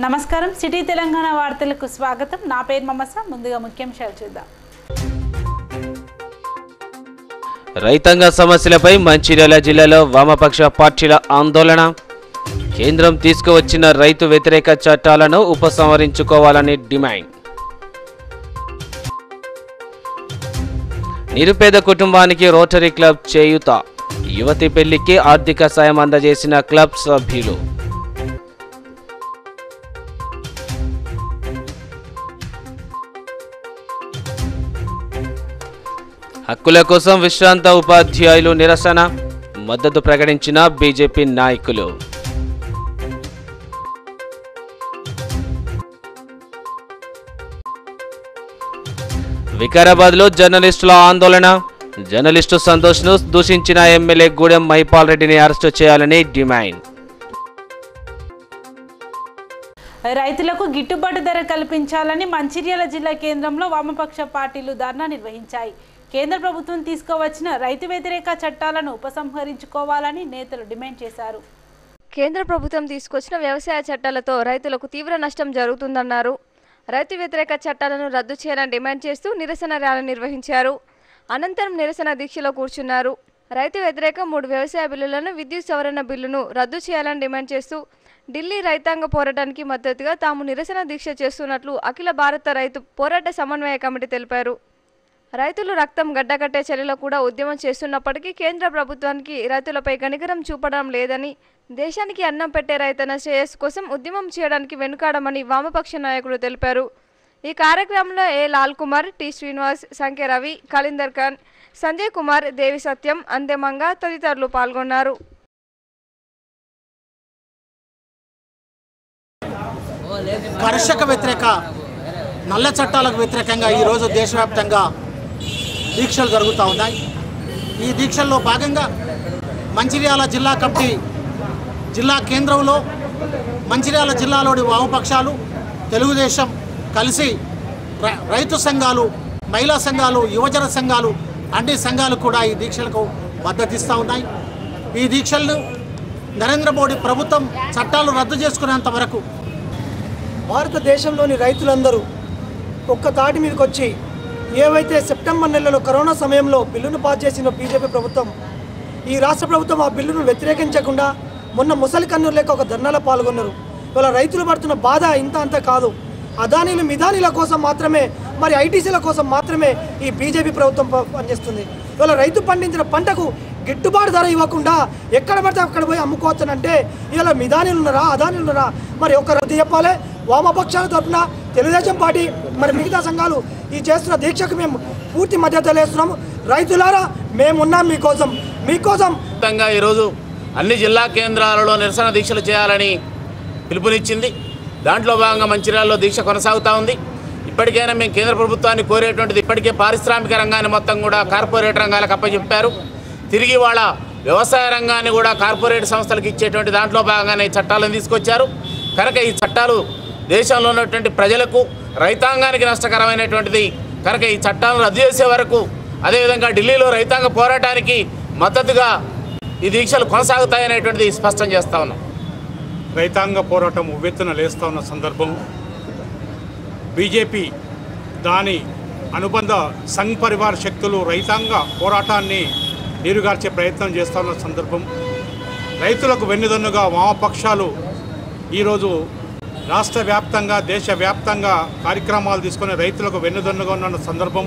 నమస్కారం సిటీ తెలంగాణ వార్తలకు స్వాగతం. నా పేరు మమస. ముందుగా ముఖ్యాంశాలు చూద్దాం. రైతాంగ సమస్యలపై మంచిర్యాల జిల్లాలో వామపక్ష పార్టీల ఆందోళన. కేంద్రం తీసుకువచ్చిన రైతు వ్యతిరేక చట్టాలను ఉపసంహరించుకోవాలని డిమాండ్. నిరుపేద కుటుంబానికి రోటరీ క్లబ్ చేయూత. యువతి పెళ్లికి ఆర్థిక సాయం అందజేసిన క్లబ్ సభ్యులు. హక్కుల కోసం విశ్రాంత ఉపాధ్యాయులు నిరసన. మద్దతు ప్రకటించిన బీజేపీ నాయకులు. వికారాబాద్లో జర్నలిస్టుల ఆందోళన. జర్నలిస్టు సంతోష్ను దూషించిన ఎమ్మెల్యే గూడెం మహిపాల్ రెడ్డిని అరెస్టు చేయాలని డిమాండ్. రైతులకు గిట్టుబాటు ధర కల్పించాలని మంచిర్యాల జిల్లా కేంద్రంలో వామపక్ష పార్టీలు ధర్నా నిర్వహించాయి. కేంద్ర ప్రభుత్వం తీసుకువచ్చిన రైతు వ్యతిరేక చట్టాలను ఉపసంహరించుకోవాలని నేతలు డిమాండ్ చేశారు. కేంద్ర ప్రభుత్వం తీసుకొచ్చిన వ్యవసాయ చట్టాలతో రైతులకు తీవ్ర నష్టం జరుగుతుందన్నారు. రైతు వ్యతిరేక చట్టాలను రద్దు చేయాలని డిమాండ్ చేస్తూ నిరసన ర్యాలీ నిర్వహించారు. అనంతరం నిరసన దీక్షలో కూర్చున్నారు. రైతు వ్యతిరేక 3 వ్యవసాయ బిల్లులను, విద్యుత్ సవరణ బిల్లును రద్దు చేయాలని డిమాండ్ చేస్తూ ఢిల్లీ రైతాంగ పోరాటానికి మద్దతుగా తాము నిరసన దీక్ష చేస్తున్నట్లు అఖిల భారత రైతు పోరాట సమన్వయ కమిటీ తెలిపారు. రైతులు రక్తం గడ్డకట్టే చర్యలో కూడా ఉద్యమం చేస్తున్నప్పటికీ కేంద్ర ప్రభుత్వానికి రైతులపై కనికరం చూపడం లేదని, దేశానికి అన్నం పెట్టే రైతన్న శ్రేయస్సు కోసం ఉద్యమం చేయడానికి వెనుకాడమని వామపక్ష నాయకులు తెలిపారు. ఈ కార్యక్రమంలో ఏ లాల్ కుమార్, టి శ్రీనివాస్, సంఖ్య రవి, కలీందర్ ఖాన్, సంజయ్ కుమార్, దేవి సత్యం, అంతెమంగ తదితరులు పాల్గొన్నారు. కర్షక వ్యతిరేక నల్ల చట్టాలకు వ్యతిరేకంగా ఈరోజు దేశవ్యాప్తంగా దీక్షలు జరుగుతూ ఉన్నాయి. ఈ దీక్షల్లో భాగంగా మంచిర్యాల జిల్లా కమిటీ జిల్లా కేంద్రంలో మంచిర్యాల జిల్లాలోని వామపక్షాలు, తెలుగుదేశం కలిసి రైతు సంఘాలు, మహిళా సంఘాలు, యువజన సంఘాలు, అన్ని సంఘాలు కూడా ఈ దీక్షలకు మద్దతిస్తూ ఉన్నాయి. ఈ దీక్షలను నరేంద్ర మోడీ ప్రభుత్వం చట్టాలు రద్దు చేసుకునేంత వరకు భారతదేశంలోని రైతులందరూ ఒక్క తాటి మీదకి వచ్చి ఏవైతే సెప్టెంబర్ నెలలో కరోనా సమయంలో బిల్లును పాస్ చేసిన బీజేపీ ప్రభుత్వం, ఈ రాష్ట్ర ప్రభుత్వం ఆ బిల్లును వ్యతిరేకించకుండా మొన్న ముసలి కన్నూరు లేక ఒక ధర్నాలో పాల్గొన్నారు. ఇవాళ రైతులు పడుతున్న బాధ ఇంత అంత కాదు. అదానీలు మిదానీల కోసం మాత్రమే, మరి ఐటీసీల కోసం మాత్రమే ఈ బీజేపీ ప్రభుత్వం పనిచేస్తుంది. ఇవాళ రైతు పండించిన పంటకు గిట్టుబాటు ధర ఇవ్వకుండా ఎక్కడ పడితే అక్కడ పోయి అమ్ముకోవచ్చనంటే ఇవాళ మిదానీలు ఉన్నారా, అదానీలు ఉన్నారా? మరి ఒక రద్దు చెప్పాలి. వామపక్షాల తరఫున తెలుగుదేశం పార్టీ, మరి మిగతా సంఘాలు ఈ చేస్తున్న దీక్షకు మేము పూర్తి మద్దతు తెలియజేస్తున్నాము. రైతులారా, మేమున్నాం మీకోసం. ఈరోజు అన్ని జిల్లా కేంద్రాలలో నిరసన దీక్షలు చేయాలని పిలుపునిచ్చింది. దాంట్లో భాగంగా మంచిర్యాలలో దీక్ష కొనసాగుతూ ఉంది. ఇప్పటికైనా మేము కేంద్ర ప్రభుత్వాన్ని కోరేటువంటిది, ఇప్పటికే పారిశ్రామిక రంగాన్ని మొత్తం కూడా కార్పొరేట్ రంగాలకు అప్పచెప్పారు. తిరిగి వాళ్ళ వ్యవసాయ రంగాన్ని కూడా కార్పొరేట్ సంస్థలకు ఇచ్చేటువంటి దాంట్లో భాగంగానే చట్టాలను తీసుకొచ్చారు. కనుక ఈ చట్టాలు దేశంలో ఉన్నటువంటి ప్రజలకు, రైతాంగానికి నష్టకరమైనటువంటిది. కనుక ఈ చట్టాలను రద్దు చేసే వరకు, అదేవిధంగా ఢిల్లీలో రైతాంగ పోరాటానికి మద్దతుగా ఈ దీక్షలు కొనసాగుతాయనేటువంటిది స్పష్టం చేస్తూ ఉన్నాం. రైతాంగ పోరాటం ఉవ్వెత్తున లేస్తూ ఉన్న సందర్భం, బీజేపీ దాని అనుబంధ సంఘ్ పరివార శక్తులు రైతాంగ పోరాటాన్ని నీరుగార్చే ప్రయత్నం చేస్తూ ఉన్న సందర్భం, రైతులకు వెన్నుదన్నుగా వామపక్షాలు ఈరోజు రాష్ట్ర వ్యాప్తంగా, దేశవ్యాప్తంగా కార్యక్రమాలు తీసుకుని రైతులకు వెన్నుదన్నుగా ఉన్న సందర్భం.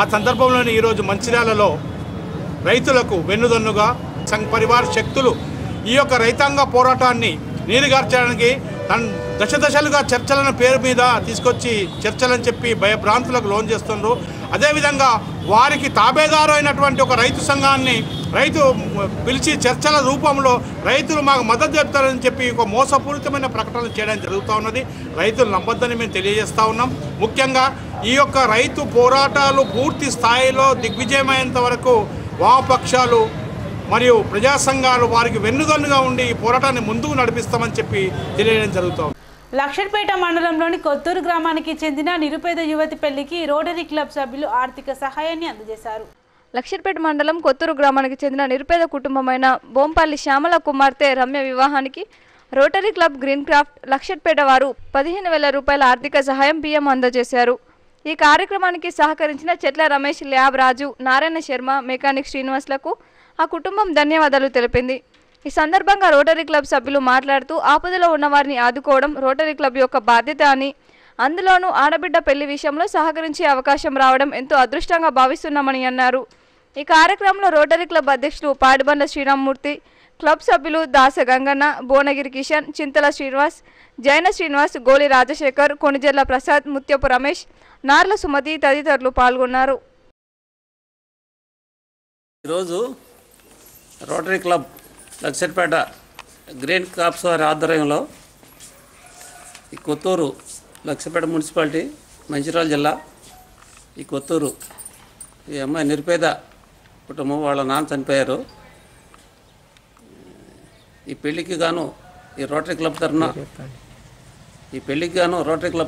ఆ సందర్భంలోనే ఈరోజు మంచిర్యాలలో రైతులకు వెన్నుదన్నుగా సంఘ్ పరివార శక్తులు ఈ యొక్క రైతాంగ పోరాటాన్ని నీరుగార్చడానికి దశలుగా చర్చలను పేరు మీద తీసుకొచ్చి చర్చలని చెప్పి భయభ్రాంతులకు లోన్ చేస్తున్నారు. అదేవిధంగా వారికి తాబేదారు అయినటువంటి ఒక రైతు సంఘాన్ని రైతు పిలిచి చర్చల రూపంలో రైతులు మాకు మద్దతు చెప్తారని చెప్పి ఒక మోసపూరితమైన ప్రకటనలు చేయడం జరుగుతూ ఉన్నది. రైతులు నమ్మొద్దని మేము తెలియజేస్తూ ఉన్నాం. ముఖ్యంగా ఈ యొక్క రైతు పోరాటాలు పూర్తి స్థాయిలో దిగ్విజయమయ్యేంత వరకు వామపక్షాలు మరియు ప్రజా సంఘాలు వారికి వెన్నుదన్నుగా ఉండి ఈ పోరాటాన్ని ముందుకు నడిపిస్తామని చెప్పి తెలియజేయడం జరుగుతుంది. లక్షట్పేట మండలంలోని కొత్తూరు గ్రామానికి చెందిన నిరుపేద యువతి పెళ్లికి రోటరీ క్లబ్ సభ్యులు ఆర్థిక సహాయాన్ని అందజేశారు. లక్షట్పేట మండలం కొత్తూరు గ్రామానికి చెందిన నిరుపేద కుటుంబమైన బోంపల్లి శ్యామల కుమార్తె రమ్య వివాహానికి rotary club green craft Luxettipet వారు 15,000 రూపాయల ఆర్థిక సహాయం బియ్యం అందజేశారు. ఈ కార్యక్రమానికి సహకరించిన చెట్ల రమేష్, ల్యాబ్ రాజు, నారాయణ శర్మ, మెకానిక్ శ్రీనివాస్లకు ఆ కుటుంబం ధన్యవాదాలు తెలిపింది. ఈ సందర్భంగా రోటరీ క్లబ్ సభ్యులు మాట్లాడుతూ ఆపదలో ఉన్న వారిని ఆదుకోవడం రోటరీ క్లబ్ యొక్క బాధ్యత అని, అందులోనూ ఆడబిడ్డ పెళ్లి విషయంలో సహకరించే అవకాశం రావడం ఎంతో అదృష్టంగా భావిస్తున్నామని అన్నారు. ఈ కార్యక్రమంలో రోటరీ క్లబ్ అధ్యక్షులు పాడిబండ్ల శ్రీరామ్మూర్తి, క్లబ్ సభ్యులు దాస గంగన్న, భువనగిరి కిషన్, చింతల శ్రీనివాస్, జైన శ్రీనివాస్, గోలి రాజశేఖర్, కొణిజర్ల ప్రసాద్, ముత్యపు రమేష్, నార్ల సుమతి తదితరులు పాల్గొన్నారు. ఈరోజు rotary club Luxettipet green crops వారి ఆధ్వర్యంలో ఈ కొత్తూరు లక్షపేట మున్సిపాలిటీ మంచిర్యాల జిల్లా ఈ కొత్తూరు ఈ అమ్మాయి నిరుపేద కుటుంబం, వాళ్ళ నాన్న చనిపోయారు. ఈ పెళ్లికి గాను ఈ రోటరీ క్లబ్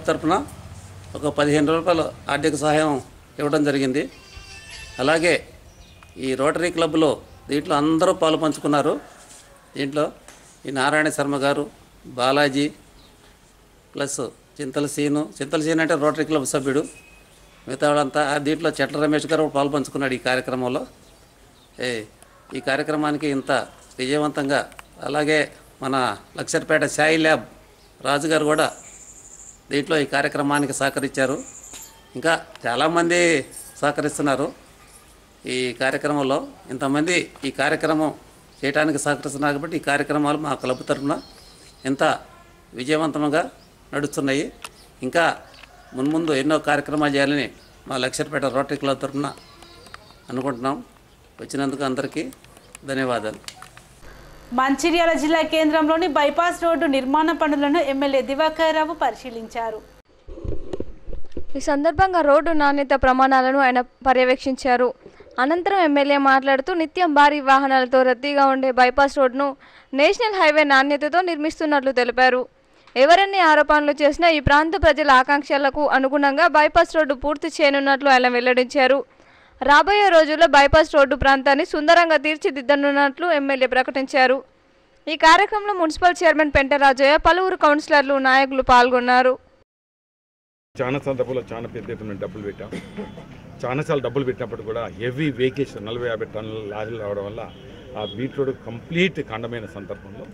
తరఫున ఒక 15 రూపాయల ఆర్థిక సహాయం ఇవ్వడం జరిగింది. అలాగే ఈ రోటరీ క్లబ్లో దీంట్లో అందరూ పాలు పంచుకున్నారు. దీంట్లో ఈ నారాయణ శర్మ గారు, బాలాజీ ప్లస్ చింతల సీను అంటే రోటరీ క్లబ్ సభ్యుడు, మిగతా వాళ్ళంతా. దీంట్లో చెట్ల రమేష్ గారు పాలు పంచుకున్నాడు ఈ కార్యక్రమంలో. ఈ కార్యక్రమానికి ఇంత విజయవంతంగా, అలాగే మన లక్షట్పేట సాయి ల్యాబ్ రాజు గారు కూడా దీంట్లో ఈ కార్యక్రమానికి సహకరించారు. ఇంకా చాలామంది సహకరిస్తున్నారు. ఈ కార్యక్రమంలో ఇంతమంది ఈ కార్యక్రమం చేయడానికి సహకరిస్తున్నారు కాబట్టి ఈ కార్యక్రమాలు మా క్లబ్ తరఫున ఎంత విజయవంతంగా నడుస్తున్నాయి. ఇంకా మున్ముందు ఎన్నో కార్యక్రమాలు చేయాలని మా లక్షట్పేట రోటరీ క్లబ్ తరఫున అనుకుంటున్నాం. వచ్చినందుకు అందరికీ ధన్యవాదాలు. మంచిర్యాల జిల్లా కేంద్రంలోని బైపాస్ రోడ్డు నిర్మాణ పనులను ఎమ్మెల్యే దివాకర్ రావు పరిశీలించారు. ఈ సందర్భంగా రోడ్డు నాణ్యత ప్రమాణాలను ఆయన పర్యవేక్షించారు. అనంతరం ఎమ్మెల్యే మాట్లాడుతూ నిత్యం భారీ వాహనాలతో రద్దీగా ఉండే బైపాస్ రోడ్డును నేషనల్ హైవే నాణ్యతతో నిర్మిస్తున్నట్లు తెలిపారు. ఎవరెన్ని ఆరోపణలు చేసినా ఈ ప్రాంత ప్రజల ఆకాంక్షలకు అనుగుణంగా బైపాస్ రోడ్డు పూర్తి చేయనున్నట్లు ఆయన వెల్లడించారు. రాబోయే రోజుల్లో బైపాస్ రోడ్డు ప్రాంతాన్ని సుందరంగా తీర్చిదిద్దనున్నట్లు ఎమ్మెల్యే ప్రకటించారు. ఈ కార్యక్రమంలో మున్సిపల్ చైర్మన్ పెంటరాజయ్య, పలువురు కౌన్సిలర్లు, నాయకులు పాల్గొన్నారు. చాలా సందర్భంలో చాలా పెద్ద ఎత్తున డబ్బులు పెట్టాం. చాలాసార్లు డబ్బులు పెట్టినప్పుడు కూడా హెవీ వెహికల్స్ 40-50 టన్నుల లారీలు రావడం వల్ల ఆ బీట్ రోడ్ కంప్లీట్ ఖండమైన సందర్భంలో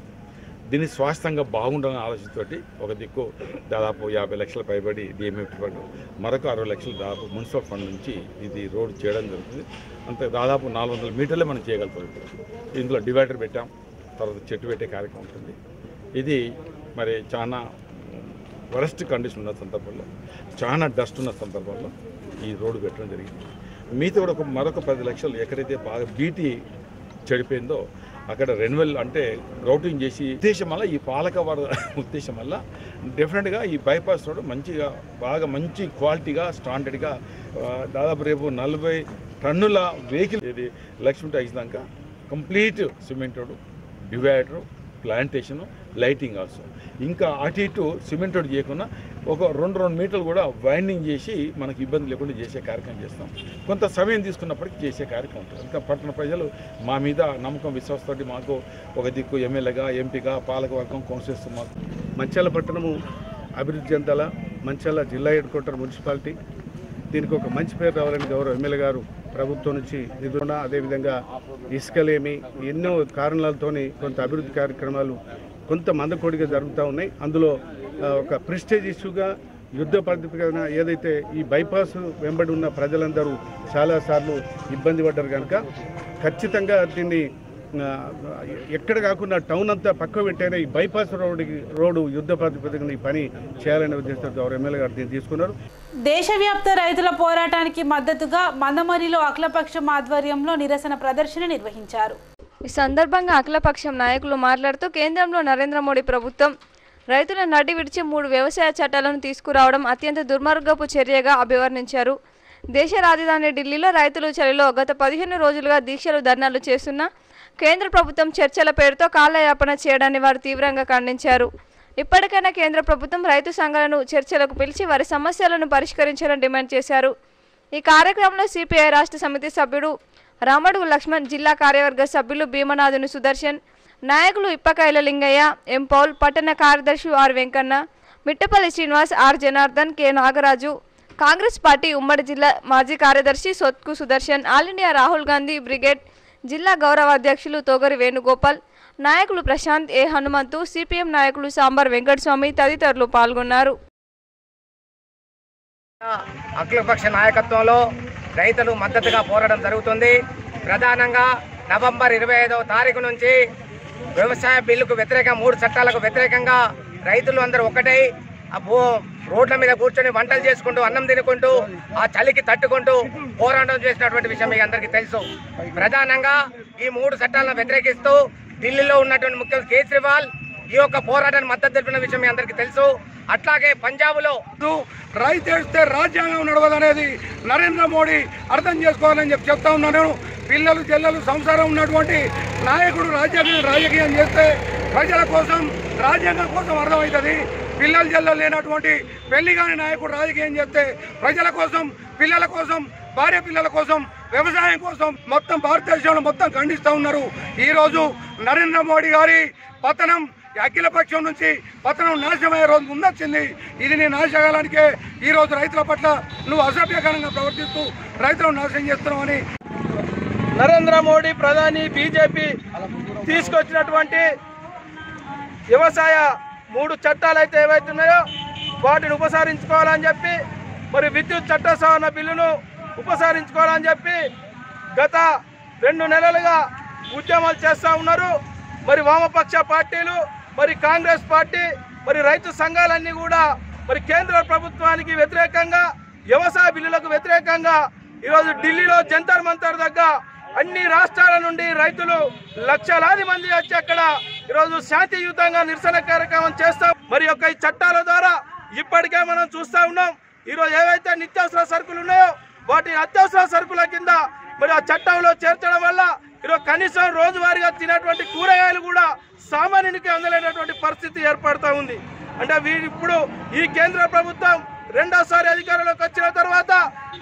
దీన్ని స్వాస్థ్యంగా బాగుండాలని ఆలోచనతోటి ఒక దిక్కు దాదాపు 50 లక్షల పైబడి డిఎంఎఫ్ ఫండ్, మరొక 60 లక్షలు దాదాపు మున్సిపల్ ఫండ్ నుంచి ఇది రోడ్ చేయడం జరుగుతుంది. అంతే దాదాపు 400 మీటర్లే మనం చేయగలుగుతాం. ఇందులో డివైడర్ పెట్టాం, తర్వాత చెట్టు పెట్టే కార్యక్రమం ఉంటుంది. ఇది మరి చాలా వరస్ట్ కండిషన్ ఉన్న సందర్భంలో, చాలా డస్ట్ ఉన్న సందర్భంలో ఈ రోడ్డు పెట్టడం జరిగింది. మీతో కూడా మరొక 10 లక్షలు ఎక్కడైతే బాగా బీటీ చెడిపోయిందో అక్కడ రెన్యువల్ అంటే గ్రౌటింగ్ చేసి ఉద్దేశం వల్ల, ఈ పాలక వారి ఉద్దేశం వల్ల డెఫినెట్గా ఈ బైపాస్ రోడ్ మంచిగా బాగా మంచి క్వాలిటీగా స్టాండర్డ్గా దాదాపు రేపు 40 టన్నుల వెహికల్ ఇది లక్ష్మీ టైక్స్ దాకా complete cement road, divider, plantation, lighting also. ఇంకా అటు ఇటు సిమెంట్ రోడ్ చేయకుండా ఒక 2 మీటర్లు కూడా వైండింగ్ చేసి మనకు ఇబ్బంది లేకుండా చేసే కార్యక్రమం చేస్తాం. కొంత సమయం తీసుకున్నప్పటికీ చేసే కార్యక్రమం ఉంటుంది. ఇంకా పట్టణ ప్రజలు మా మీద నమ్మకం, విశ్వాసంతో మాకు ఒక దిక్కు ఎమ్మెల్యేగా, ఎంపీగా, పాలకవర్గం కొనసాగిస్తున్నాం. మంచిర్యాల పట్టణము అభివృద్ధి చెందాల, మంచిర్యాల జిల్లా హెడ్ క్వార్టర్ మున్సిపాలిటీ దీనికి ఒక మంచి పేరు రావాలని గౌరవ ఎమ్మెల్యే గారు ప్రభుత్వం నుంచి నిధులు, అదేవిధంగా ఇసుకలేమి ఎన్నో కారణాలతోని కొంత అభివృద్ధి కార్యక్రమాలు కొంత మందకొడిగా జరుగుతూ ఉన్నాయి. అందులో ఒక ప్రెస్టేజ్ ఇష్యూగా యుద్ధ ప్రాతిపదికన ఏదైతే ఈ బైపాస్ వెంబడి ఉన్న ప్రజలందరూ చాలాసార్లు ఇబ్బంది పడ్డారు కనుక ఖచ్చితంగా దీన్ని ఎక్కడ కాకుండా టౌన్ అంతా పక్క పెట్టైనా ఈ బైపాస్ రోడ్డు యుద్ధ ప్రాతిపదికన ఈ పని చేయాలనే ఉద్దేశంతో గౌరవ ఎమ్మెల్యే గారు దీన్ని తీసుకున్నారు. దేశవ్యాప్త రైతుల పోరాటానికి మద్దతుగా మందమరిలో అఖిలపక్షం ఆధ్వర్యంలో నిరసన ప్రదర్శన నిర్వహించారు. ఈ సందర్భంగా అఖిలపక్షం నాయకులు మాట్లాడుతూ కేంద్రంలో నరేంద్ర మోడీ ప్రభుత్వం రైతుల నడి విడిచి 3 వ్యవసాయ చట్టాలను తీసుకురావడం అత్యంత దుర్మార్గపు చర్యగా అభివర్ణించారు. దేశ రాజధాని ఢిల్లీలో రైతులు చలిలో గత 15 రోజులుగా దీక్షలు, ధర్నాలు చేస్తున్న కేంద్ర ప్రభుత్వం చర్చల పేరుతో కాలయాపన చేయడాన్ని వారు తీవ్రంగా ఖండించారు. ఇప్పటికైనా కేంద్ర ప్రభుత్వం రైతు సంఘాలను చర్చలకు పిలిచి వారి సమస్యలను పరిష్కరించాలని డిమాండ్ చేశారు. ఈ కార్యక్రమంలో సిపిఐ రాష్ట్ర సమితి సభ్యుడు రామడుగు లక్ష్మణ్, జిల్లా కార్యవర్గ సభ్యులు భీమనాథుని సుదర్శన్, నాయకులు ఇప్పకాయల లింగయ్య, ఎం పౌల్, పట్టణ కార్యదర్శి R Venkanna, Mittapalli Srinivas, R Janardhan, K Nagaraju, Congress party ఉమ్మడి జిల్లా మాజీ కార్యదర్శి Sotku Sudarshan, all India Rahul Gandhi brigade జిల్లా గౌరవ అధ్యక్షులు తోగరి వేణుగోపాల్, నాయకులు ప్రశాంత్, ఏ హనుమంతు, సిపిఎం నాయకులు సాంబార్ వెంకటస్వామి తదితరులు పాల్గొన్నారు. అఖిలపక్ష నాయకత్వంలో రైతులు మద్దతుగా పోరాటం జరుగుతుంది. ప్రధానంగా నవంబర్ 25వ తారీఖు నుంచి వ్యవసాయ బిల్లుకు వ్యతిరేకంగా 3 చట్టాలకు వ్యతిరేకంగా రైతులు అందరూ ఒకటై రోడ్ల మీద కూర్చొని వంటలు చేసుకుంటూ అన్నం తినుకుంటూ ఆ చలికి తట్టుకుంటూ పోరాటం చేసినటువంటి విషయం మీకు అందరికీ తెలుసు. ప్రధానంగా ఈ 3 చట్టాలను వ్యతిరేకిస్తూ ఢిల్లీలో ఉన్నటువంటి ముఖ్యమంత్రి కేజ్రీవాల్ ఈ యొక్క పోరాటాన్ని మద్దతు తెలిపిన విషయం మీ అందరికీ తెలుసు. అట్లాగే పంజాబ్లో రైతు వేస్తే రాజ్యాంగం నడవదనేది నరేంద్ర మోడీ అర్థం చేసుకోవాలని చెప్తా ఉన్నాను. పిల్లలు చెల్లెలు సంసారం ఉన్నటువంటి నాయకుడు రాజకీయం చేస్తే ప్రజల కోసం రాజ్యాంగం కోసం అర్థమవుతుంది. పిల్లలు చెల్లెలు లేనటువంటి పెళ్లి కాని నాయకుడు రాజకీయం చేస్తే ప్రజల కోసం, పిల్లల కోసం, భార్య పిల్లల కోసం, వ్యవసాయం కోసం మొత్తం భారతదేశంలో మొత్తం ఖండిస్తూ ఉన్నారు. ఈరోజు నరేంద్ర మోడీ గారి పతనం అఖిలపక్షం నుంచి పతనం నాశనమయ్యే రోజు ముందొచ్చింది. ఇది నీ నాశకాలానికే ఈరోజు రైతుల పట్ల నువ్వు అసభ్యకరంగా ప్రవర్తిస్తూ రైతులను నాశనం చేస్తున్నావని నరేంద్ర మోడీ ప్రధాని బీజేపీ తీసుకొచ్చినటువంటి వ్యవసాయ 3 చట్టాలు అయితే ఏవైతున్నాయో వాటిని ఉపసంహరించుకోవాలని చెప్పి, మరి విద్యుత్ చట్ట సవరణ బిల్లును ఉపసంహరించుకోవాలని చెప్పి గత 2 నెలలుగా ఉద్యమాలు చేస్తూ ఉన్నారు. మరి వామపక్ష పార్టీలు, మరి కాంగ్రెస్ పార్టీ, మరి రైతు సంఘాలన్నీ కూడా మరి కేంద్ర ప్రభుత్వానికి వ్యతిరేకంగా, వ్యవసాయ బిల్లులకు వ్యతిరేకంగా ఈరోజు ఢిల్లీలో జంతర్ మంతర్ దగ్గర అన్ని రాష్ట్రాల నుండి రైతులు లక్షలాది మంది వచ్చి అక్కడ ఈరోజు శాంతియుతంగా నిరసన కార్యక్రమం చేస్తాం. మరి యొక్క ఈ చట్టాల ద్వారా ఇప్పటికే మనం చూస్తూ ఉన్నాం. ఈరోజు ఏవైతే నిత్యావసర సరుకులు ఉన్నాయో వాటి అత్యవసర సరుకుల కింద మరి ఆ చట్టంలో చేర్చడం వల్ల ఈరోజు కనీసం రోజువారీగా తినేటువంటి కూరగాయలు కూడా సామాన్యునికి అందలేనటువంటి పరిస్థితి ఏర్పడుతూ ఉంది. అంటే ఇప్పుడు ఈ కేంద్ర ప్రభుత్వం 2వసారి అధికారంలోకి వచ్చిన తర్వాత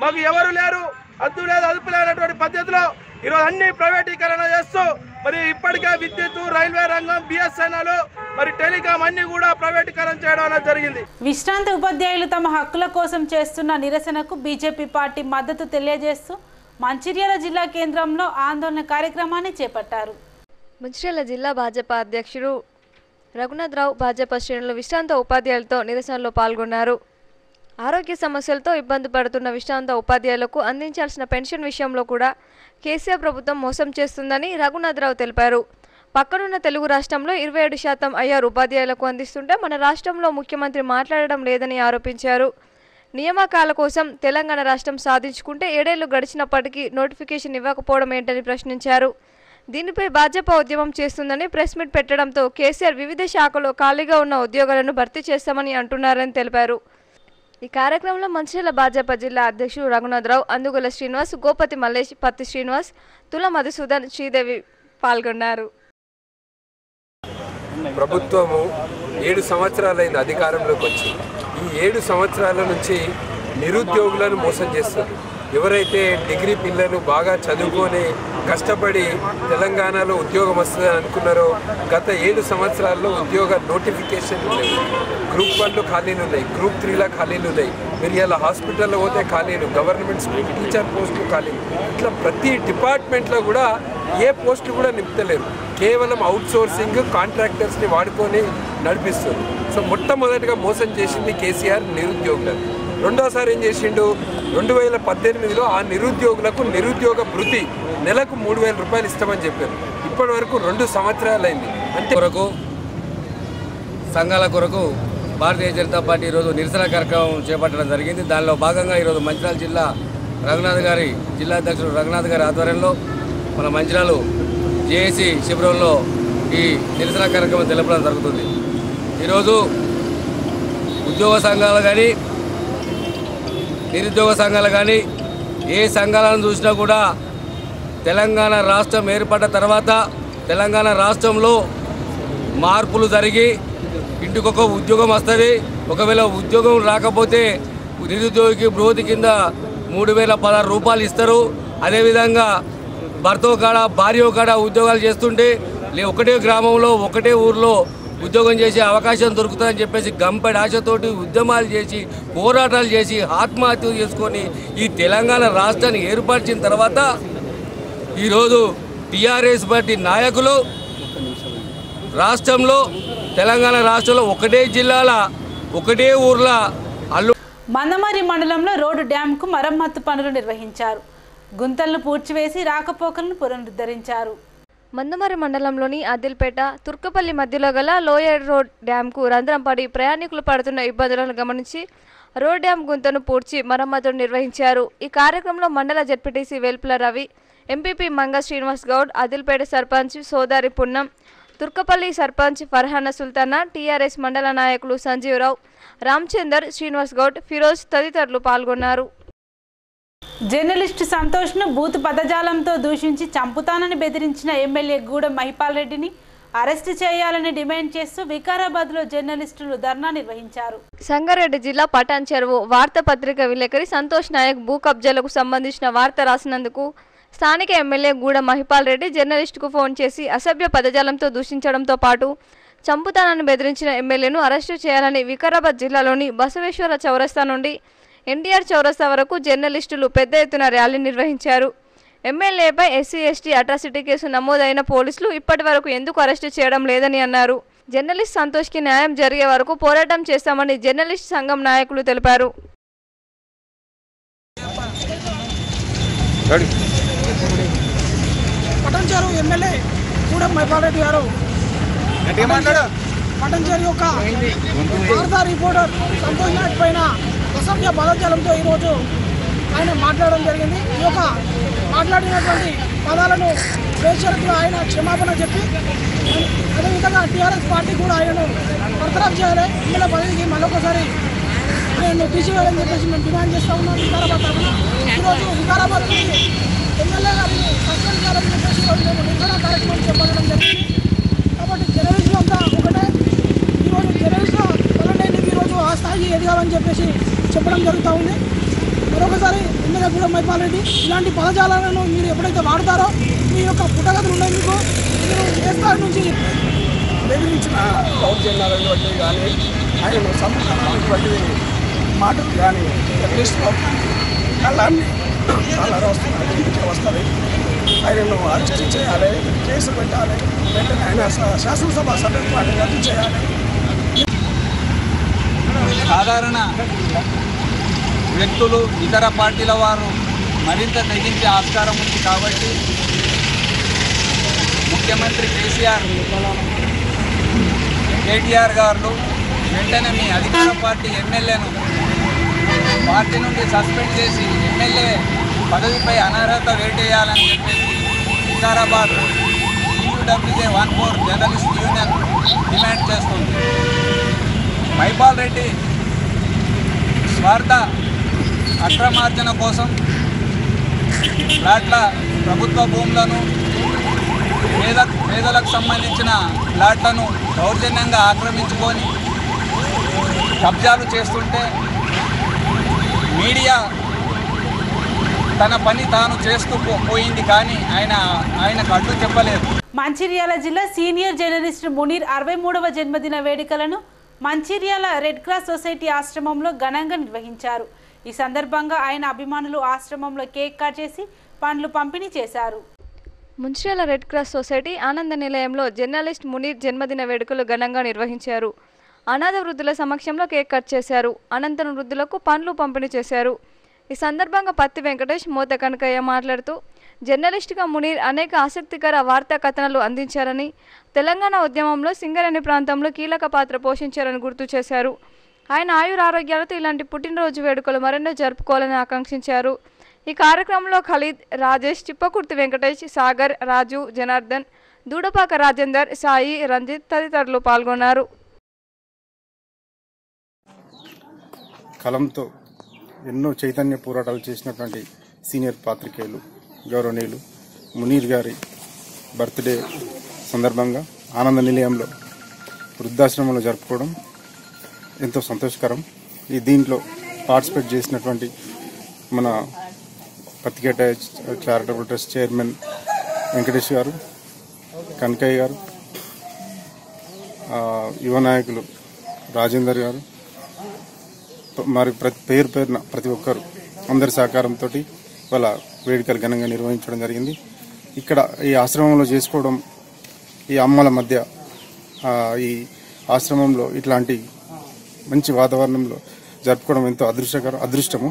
మాకు ఎవరు లేరు, అద్దు లేదు అదుపు లేనటువంటి పద్ధతిలో ఈరోజు అన్ని ప్రైవేటీకరణ చేస్తూ మరి ఇప్పటికే విద్యుత్, రైల్వే రంగం, బిఎస్ఎన్ఎల్, మరి టెలికాం అన్ని కూడా ప్రైవేటీకరణ చేయడం అనేది జరిగింది. విశ్రాంతి ఉపాధ్యాయులు తమ హక్కుల కోసం చేస్తున్న నిరసనకు బీజేపీ పార్టీ మద్దతు తెలియజేస్తూ మంచిర్యాల జిల్లా కేంద్రంలో ఆందోళన కార్యక్రమాన్ని చేపట్టారు. మంచిర్యాల జిల్లా భాజపా అధ్యక్షుడు రఘునాథరావు భాజపా శ్రేణులు విశ్రాంత ఉపాధ్యాయులతో నిరసనలో పాల్గొన్నారు. ఆరోగ్య సమస్యలతో ఇబ్బంది పడుతున్న విశ్రాంత ఉపాధ్యాయులకు అందించాల్సిన పెన్షన్ విషయంలో కూడా కేసీఆర్ ప్రభుత్వం మోసం చేస్తుందని రఘునాథరావు తెలిపారు. పక్కనున్న తెలుగు రాష్ట్రంలో 27% ఐఆర్ ఉపాధ్యాయులకు అందిస్తుంటే మన రాష్ట్రంలో ముఖ్యమంత్రి మాట్లాడడం లేదని ఆరోపించారు. నియామకాల కోసం తెలంగాణ రాష్ట్రం సాధించుకుంటే 7 ఏళ్లు గడిచినప్పటికీ నోటిఫికేషన్ ఇవ్వకపోవడం ఏంటని ప్రశ్నించారు. దీనిపై భాజపా ఉద్యమం చేస్తుందని ప్రెస్ మీట్ పెట్టడంతో కేసీఆర్ వివిధ శాఖలో ఖాళీగా ఉన్న ఉద్యోగాలను భర్తీ చేస్తామని అంటున్నారని తెలిపారు. ఈ కార్యక్రమంలో మంచిర్యాల భాజపా జిల్లా అధ్యక్షుడు రఘునాథరావు, అందుగుల శ్రీనివాస్, గోపతి మల్లేష్, పత్తి శ్రీనివాస్, తుల మధుసూదన్, శ్రీదేవి పాల్గొన్నారు. ప్రభుత్వము 7 సంవత్సరాలైన అధికారంలోకి వచ్చి ఈ 7 సంవత్సరాల నుంచి నిరుద్యోగులను మోసం చేస్తుంది. ఎవరైతే డిగ్రీ పిల్లలు బాగా చదువుకొని కష్టపడి తెలంగాణలో ఉద్యోగం వస్తుందని అనుకున్నారో గత 7 సంవత్సరాల్లో ఉద్యోగ నోటిఫికేషన్లు ఉన్నాయి. గ్రూప్ 1లో ఖాళీలు ఉన్నాయి, గ్రూప్ 3లో ఖాళీలు ఉన్నాయి. మీరు ఇలా హాస్పిటల్లో పోతే ఖాళీలు, గవర్నమెంట్ స్కూల్ టీచర్ పోస్టులు ఖాళీలు, ఇట్లా ప్రతి డిపార్ట్మెంట్లో కూడా ఏ పోస్టులు కూడా నింపుతలేరు. కేవలం అవుట్ సోర్సింగ్ కాంట్రాక్టర్స్ని వాడుకొని నడిపిస్తారు. సో మొట్టమొదటిగా మోసం చేసింది కేసీఆర్ నిరుద్యోగులను. రెండోసారి ఏం చేసిండు, 2018లో ఆ నిరుద్యోగులకు నిరుద్యోగ భృతి నెలకు 3,000 రూపాయలు ఇస్తామని చెప్పారు. ఇప్పటి వరకు 2 సంవత్సరాలైంది. అంటే కొరకు సంఘాల కొరకు భారతీయ జనతా పార్టీ ఈరోజు నిరసన కార్యక్రమం చేపట్టడం జరిగింది. దానిలో భాగంగా ఈరోజు మంచిర్యాల జిల్లా జిల్లా అధ్యక్షుడు రఘునాథ్ గారి ఆధ్వర్యంలో మన మంచిర్యాల జేఏసీ శిబిరంలో ఈ నిరసన కార్యక్రమం తెలపడం జరుగుతుంది. ఈరోజు ఉద్యోగ సంఘాలు కానీ నిరుద్యోగ సంఘాలు కానీ ఏ సంఘాలను చూసినా కూడా తెలంగాణ రాష్ట్రం ఏర్పడ్డ తర్వాత తెలంగాణ రాష్ట్రంలో మార్పులు జరిగి ఇంటికొక ఉద్యోగం వస్తుంది. ఒకవేళ ఉద్యోగం రాకపోతే నిరుద్యోగికి భృతి కింద 3,016 రూపాయలు ఇస్తారు. అదేవిధంగా భర్త కాడ భార్య కాడ ఉద్యోగాలు చేస్తుంటే ఒకటే గ్రామంలో ఒకటే ఊర్లో ఉద్యోగం చేసే అవకాశం దొరుకుతుందని చెప్పేసి గంపెడి ఆశతోటి ఉద్యమాలు చేసి పోరాటాలు చేసి ఆత్మహత్య చేసుకొని ఈ తెలంగాణ రాష్ట్రాన్ని ఏర్పరిచిన తర్వాత ఈరోజు టీఆర్ఎస్ పార్టీ నాయకులు రాష్ట్రంలో తెలంగాణ రాష్ట్రంలో ఒకటే జిల్లాల ఒకటే ఊర్ల మందమరి మండలంలో రోడ్డు డ్యాంకు మరమ్మత్తు పనులు నిర్వహించారు. గుంతలను పూడ్చివేసి రాకపోకలను పునరుద్ధరించారు. మందమరి మండలంలోని ఆదిల్పేట తుర్కపల్లి మధ్యలో గల లోయర్ రోడ్ డ్యాంకు రంధ్రం పడి ప్రయాణికులు పడుతున్న ఇబ్బందులను గమనించి రోడ్ డ్యాం గుంతను పూడ్చి మరమ్మతులు నిర్వహించారు. ఈ కార్యక్రమంలో మండల జెడ్పీటీసీ వెల్పుల రవి, ఎంపీపీ మంగ శ్రీనివాస్ గౌడ్, ఆదిల్పేట సర్పంచ్ సోదారి పున్నం, తుర్కపల్లి సర్పంచ్ ఫర్హానా సుల్తానా, టీఆర్ఎస్ మండల నాయకులు సంజీవరావు, రామచందర్, శ్రీనివాస్ గౌడ్, ఫిరోజ్ తదితరులు పాల్గొన్నారు. జర్నలిస్టు సంతోష్ను బూత్ పదజాలంతో దూషించి చంపుతానని బెదిరించిన ఎమ్మెల్యే గూడెం మహిపాల్ రెడ్డిని అరెస్టు చేయాలని డిమాండ్ చేస్తూ వికారాబాద్లో జర్నలిస్టులు ధర్నా నిర్వహించారు. సంగారెడ్డి జిల్లా పటాన్ చెరువు వార్తాపత్రిక విలేకరి సంతోష్ నాయక్ భూ కబ్జాలకు సంబంధించిన వార్త రాసినందుకు స్థానిక ఎమ్మెల్యే గూడెం మహిపాల్ రెడ్డి జర్నలిస్టుకు ఫోన్ చేసి అసభ్య పదజాలంతో దూషించడంతో పాటు చంపుతానని బెదిరించిన ఎమ్మెల్యేను అరెస్టు చేయాలని వికారాబాద్ జిల్లాలోని బసవేశ్వర చౌరస్తా నుండి ఎన్టీఆర్ చౌరస్తా వరకు జర్నలిస్టులు పెద్ద ఎత్తున ర్యాలీ నిర్వహించారు. ఎమ్మెల్యేపై ఎస్సీ ఎస్టీ అట్రాసిటీ కేసు నమోదైన పోలీసులు ఇప్పటి వరకు ఎందుకు అరెస్టు చేయడం లేదని అన్నారు. జర్నలిస్ట్ సంతోష్కి న్యాయం జరిగే వరకు పోరాటం చేస్తామని జర్నలిస్ట్ సంఘం నాయకులు తెలిపారు. పటంచేరు ఎమ్మెల్యే గూడెం మహిపాల్ రెడ్డి గారు పటంచేరు యొక్క వార్తా రిపోర్టర్ సంతోష్ నాయక్ పైన అసభ్య పదజాలంతో ఈరోజు ఆయన మాట్లాడడం జరిగింది. ఈ యొక్క మాట్లాడినటువంటి పదాలను బేషరతుగా ఆయన క్షమాపణ చెప్పి అదేవిధంగా టీఆర్ఎస్ పార్టీ కూడా ఆయనను బర్తరఫ్ చేయాలి, ఎమ్మెల్యే పదవికి మరొకసారి ఆయనను తీసివేయాలని చెప్పేసి మేము డిమాండ్ చేస్తూ ఉన్నాం. వికారాబాద్ తరఫున ఈరోజు వికారాబాద్ నుంచి ఎమ్మెల్యే గారిని సస్పెండ్ చేయాలని చెప్పేసి మేము నిరసన కార్యక్రమం చేపట్టడం జరిగింది. కాబట్టి జర్నలిస్టులు అంతా ఒకటే, ఈరోజు జర్నలిస్టుల వలన ఈరోజు ఆ స్థాయి ఎదగాలని చెప్పేసి చెప్పడం జరుగుతూ ఉంది. మరొకసారి ఎమ్మెల్యే గూడెం మహిపాల్ రెడ్డి ఇలాంటి పదజాలను మీరు ఎప్పుడైతే వాడతారో మీ యొక్క పుట్టగతులు ఉన్నాయి, మీకు మీరు ఏ స్థాయి నుంచి బెదిరించిన దౌర్జన్యాలటువంటి కానీ ఆయన సంబంధించినటువంటి మాటలు కానీ జర్నలిస్టులు కళ్ళాన్ని చాలా వస్తుంది. ఆయనను అరెస్ట్ చేయాలి, కేసులు పెట్టాలి, వెంటనే ఆయన శాసనసభ సభ్యత్వాన్ని రద్దు చేయాలి. సాధారణ వ్యక్తులు ఇతర పార్టీల వారు మరింత తెగించే ఆస్కారం ఉంది కాబట్టి ముఖ్యమంత్రి కేటీఆర్ గారు వెంటనే మీ అధికార పార్టీ ఎమ్మెల్యేను పార్టీ నుండి సస్పెండ్ చేసి ఎమ్మెల్యే పదవిపై అనర్హత వేటేయాలని చెప్పేసి Vikarabad TUWJ 14 journalist union demand చేస్తుంది. మహిపాల్ రెడ్డి స్వార్థ అక్రమార్జన కోసం ప్లాట్ల ప్రభుత్వ భూములను పేదలకు సంబంధించిన ప్లాట్లను దౌర్జన్యంగా ఆక్రమించుకొని కబ్జాలు చేస్తుంటే మీడియా తన పని తాను చేస్తూ పోయింది, కానీ ఆయనకు అడ్డు చెప్పలేదు. మంచిర్యాల జిల్లా సీనియర్ జర్నలిస్ట్ మునీర్ 63వ జన్మదిన వేడుకలను మంచిర్యాల రెడ్ క్రాస్ సొసైటీ ఆశ్రమంలో ఘనంగా నిర్వహించారు. ఈ సందర్భంగా ఆయన అభిమానులు ఆశ్రమంలో కేక్ కట్ చేసి పండ్లు పంపిణీ చేశారు. మంచిర్యాల రెడ్ క్రాస్ సొసైటీ ఆనంద నిలయంలో జర్నలిస్ట్ మునీర్ జన్మదిన వేడుకలు ఘనంగా నిర్వహించారు. అనాథ వృద్ధుల సమక్షంలో కేక్ కట్ చేశారు. అనంతరం వృద్ధులకు పండ్లు పంపిణీ చేశారు. ఈ సందర్భంగా పత్తి వెంకటేష్, మోత కనకయ్య మాట్లాడుతూ జర్నలిస్టుగా మునీర్ అనేక ఆసక్తికర వార్తా కథనాలు అందించారని, తెలంగాణ ఉద్యమంలో సింగరేణి ప్రాంతంలో కీలక పాత్ర పోషించారని గుర్తు చేశారు. ఆయన ఆయురారోగ్యాలతో ఇలాంటి పుట్టినరోజు వేడుకలు మరెన్నో జరుపుకోవాలని ఆకాంక్షించారు. ఈ కార్యక్రమంలో ఖలీద్, రాజేష్, చిప్పకుర్తి వెంకటేష్, సాగర్, రాజు, జనార్దన్, దూడపాక రాజేందర్, సాయి, రంజిత్ తదితరులు పాల్గొన్నారు. కలంతో ఎన్నో చైతన్య పోరాటాలు చేసినటువంటి సీనియర్ పాత్రికేయులు గౌరవనీయులు మునీర్ గారి బర్త్డే సందర్భంగా ఆనంద నిలయంలో వృద్ధాశ్రమంలో జరుపుకోవడం ఎంతో సంతోషకరం. ఈ దీంట్లో పార్టిసిపేట్ చేసినటువంటి మన పత్తికేట చారిటబుల్ ట్రస్ట్ చైర్మన్ వెంకటేష్ గారు, కనకయ్య గారు, యువ నాయకులు రాజేందర్ గారు, మరి పేరు పేరున ప్రతి ఒక్కరు అందరి సహకారంతో వాళ్ళ వేడుకలు ఘనంగా నిర్వహించడం జరిగింది. ఇక్కడ ఈ ఆశ్రమంలో చేసుకోవడం, ఈ అమ్మల మధ్య ఈ ఆశ్రమంలో ఇట్లాంటి మంచి వాతావరణంలో జరుపుకోవడం ఎంతో అదృష్టము.